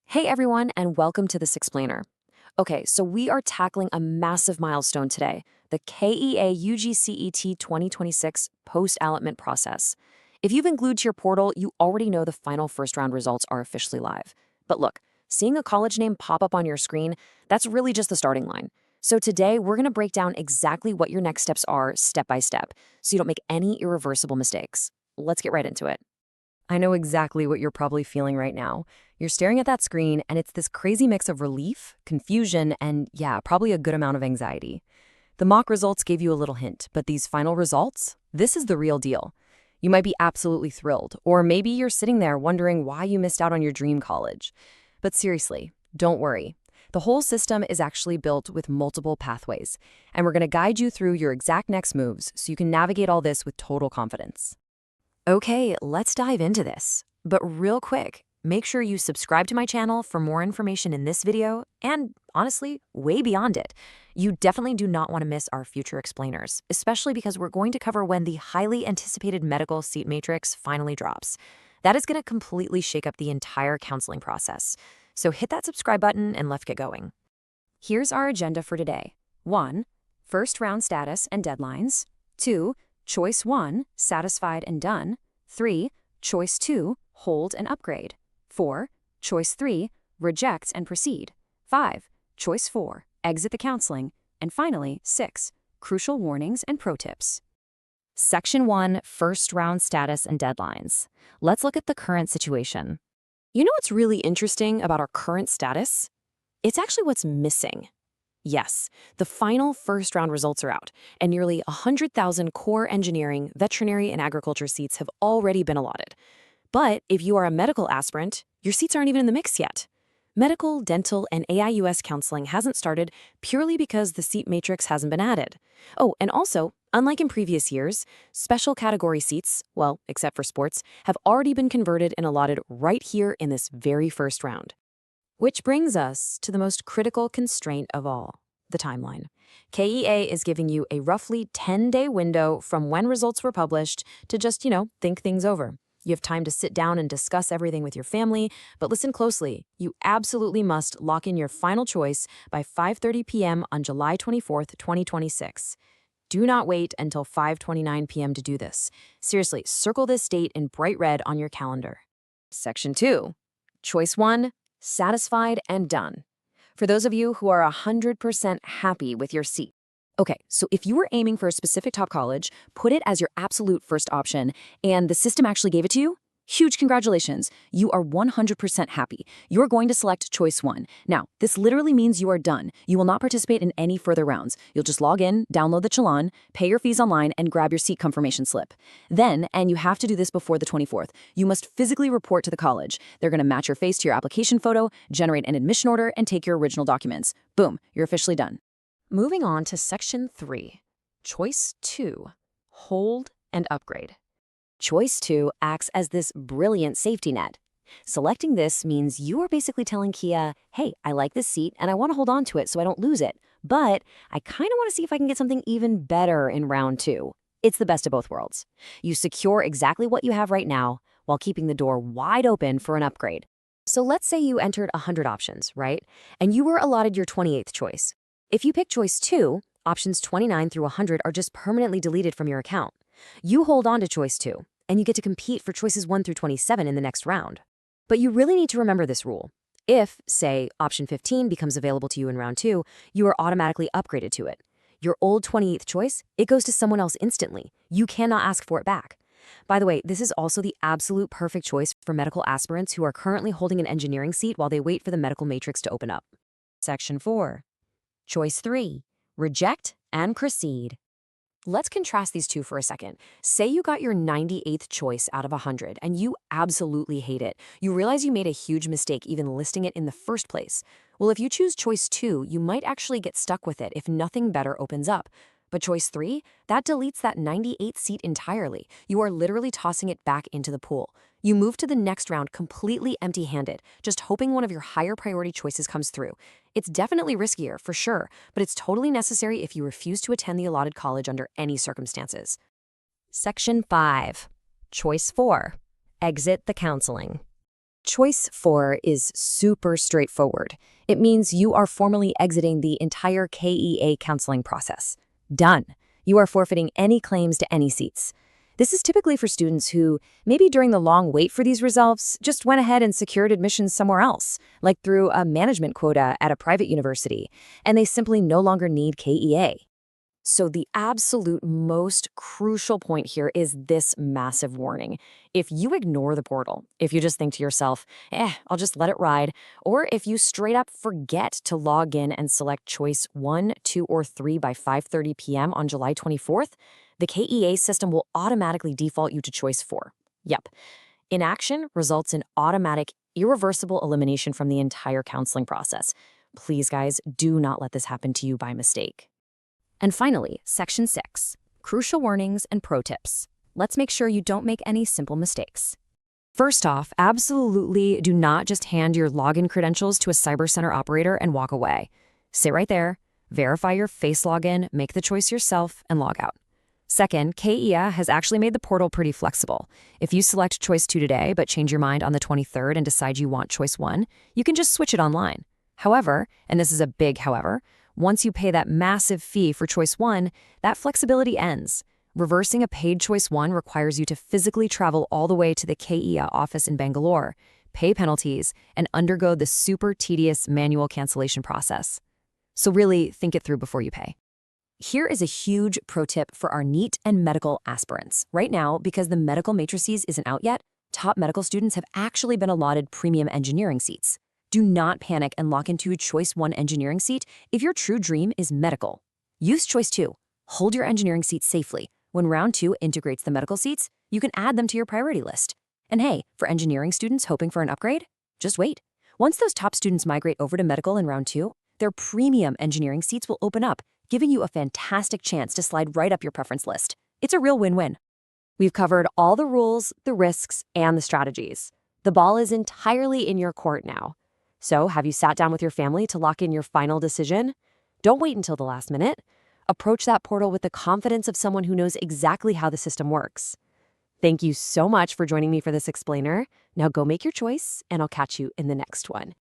Hey everyone, and welcome to this explainer. Okay, so we are tackling a massive milestone today, the KEA UGCET 2026 post-allotment process. If you've been glued to your portal, you already know the final first round results are officially live. But look, seeing a college name pop up on your screen, that's really just the starting line. So today, we're going to break down exactly what your next steps are step by step, so you don't make any irreversible mistakes. Let's get right into it. I know exactly what you're probably feeling right now. You're staring at that screen, and it's this crazy mix of relief, confusion, and yeah, probably a good amount of anxiety. The mock results gave you a little hint, but these final results, this is the real deal. You might be absolutely thrilled, or maybe you're sitting there wondering why you missed out on your dream college. But seriously, don't worry. The whole system is actually built with multiple pathways, and we're going to guide you through your exact next moves so you can navigate all this with total confidence. Okay, let's dive into this. But real quick, make sure you subscribe to my channel for more information in this video and, honestly, way beyond it. You definitely do not want to miss our future explainers, especially because we're going to cover when the highly anticipated medical seat matrix finally drops. That is going to completely shake up the entire counseling process. So hit that subscribe button and let's get going. Here's our agenda for today. 1. First round status and deadlines. 2. Choice 1, satisfied and done. 3. Choice 2, hold and upgrade. 4. Choice 3, reject and proceed. 5. Choice 4, exit the counseling. And finally, 6. Crucial warnings and pro tips. Section 1, first round status and deadlines. Let's look at the current situation. You know what's really interesting about our current status? It's actually what's missing. Yes, the final first round results are out, and nearly 100,000 core engineering, veterinary, and agriculture seats have already been allotted. But if you are a medical aspirant, your seats aren't even in the mix yet. Medical, dental, and AIUS counseling hasn't started purely because the seat matrix hasn't been added. Oh, and also, unlike in previous years, special category seats, well, except for sports, have already been converted and allotted right here in this very first round. Which brings us to the most critical constraint of all, the timeline. KEA is giving you a roughly 10-day window from when results were published to just, think things over. You have time to sit down and discuss everything with your family, but listen closely. You absolutely must lock in your final choice by 5:30 p.m. on July 24th, 2026. Do not wait until 5:29 p.m. to do this. Seriously, circle this date in bright red on your calendar. Section 2. Choice 1. Satisfied and done. For those of you who are 100% happy with your seat. Okay, so if you were aiming for a specific top college, put it as your absolute first option, and the system actually gave it to you, huge congratulations. You are 100% happy. You're going to select choice 1. Now, this literally means you are done. You will not participate in any further rounds. You'll just log in, download the challan, pay your fees online, and grab your seat confirmation slip. Then, and you have to do this before the 24th, you must physically report to the college. They're going to match your face to your application photo, generate an admission order, and take your original documents. Boom, you're officially done. Moving on to Section 3. Choice 2. Hold and upgrade. Choice 2 acts as this brilliant safety net. Selecting this means you are basically telling Kia, hey, I like this seat and I want to hold on to it so I don't lose it, but I kind of want to see if I can get something even better in round 2. It's the best of both worlds. You secure exactly what you have right now while keeping the door wide open for an upgrade. So let's say you entered 100 options, right? And you were allotted your 28th choice. If you pick choice 2, options 29 through 100 are just permanently deleted from your account. You hold on to choice 2, and you get to compete for choices 1 through 27 in the next round. But you really need to remember this rule. If, say, option 15 becomes available to you in round 2, you are automatically upgraded to it. Your old 28th choice, it goes to someone else instantly. You cannot ask for it back. By the way, this is also the absolute perfect choice for medical aspirants who are currently holding an engineering seat while they wait for the medical matrix to open up. Section 4. Choice 3. Reject and proceed. Let's contrast these two for a second. Say you got your 98th choice out of 100 and you absolutely hate it. You realize you made a huge mistake even listing it in the first place. Well, if you choose choice 2, you might actually get stuck with it if nothing better opens up. But choice 3, that deletes that 98th seat entirely. You are literally tossing it back into the pool. You move to the next round completely empty-handed, just hoping one of your higher priority choices comes through. It's definitely riskier, for sure, but it's totally necessary if you refuse to attend the allotted college under any circumstances. Section 5. Choice 4. Exit the counseling. Choice 4 is super straightforward. It means you are formally exiting the entire KEA counseling process. Done. You are forfeiting any claims to any seats. This is typically for students who, maybe during the long wait for these results, just went ahead and secured admissions somewhere else, like through a management quota at a private university, and they simply no longer need KEA. So the absolute most crucial point here is this massive warning. If you ignore the portal, if you just think to yourself, I'll just let it ride, or if you straight up forget to log in and select choice 1, 2, or 3 by 5:30 p.m. on July 24th, the KEA system will automatically default you to choice 4. Yep. Inaction results in automatic, irreversible elimination from the entire counseling process. Please, guys, do not let this happen to you by mistake. And finally, Section 6, Crucial Warnings and Pro Tips. Let's make sure you don't make any simple mistakes. First off, absolutely do not just hand your login credentials to a Cyber Center operator and walk away. Sit right there, verify your face login, make the choice yourself, and log out. Second, KEA has actually made the portal pretty flexible. If you select choice 2 today but change your mind on the 23rd and decide you want choice 1, you can just switch it online. However, and this is a big however, once you pay that massive fee for choice 1, that flexibility ends. Reversing a paid choice 1 requires you to physically travel all the way to the KEA office in Bangalore, pay penalties, and undergo the super tedious manual cancellation process. So really think it through before you pay. Here is a huge pro tip for our NEET and medical aspirants. Right now, because the medical matrices isn't out yet, top medical students have actually been allotted premium engineering seats. Do not panic and lock into a choice 1 engineering seat if your true dream is medical. Use choice 2. Hold your engineering seat safely. When round 2 integrates the medical seats, you can add them to your priority list. And hey, for engineering students hoping for an upgrade, just wait. Once those top students migrate over to medical in round 2, their premium engineering seats will open up, giving you a fantastic chance to slide right up your preference list. It's a real win-win. We've covered all the rules, the risks, and the strategies. The ball is entirely in your court now. So, have you sat down with your family to lock in your final decision? Don't wait until the last minute. Approach that portal with the confidence of someone who knows exactly how the system works. Thank you so much for joining me for this explainer. Now go make your choice, and I'll catch you in the next one.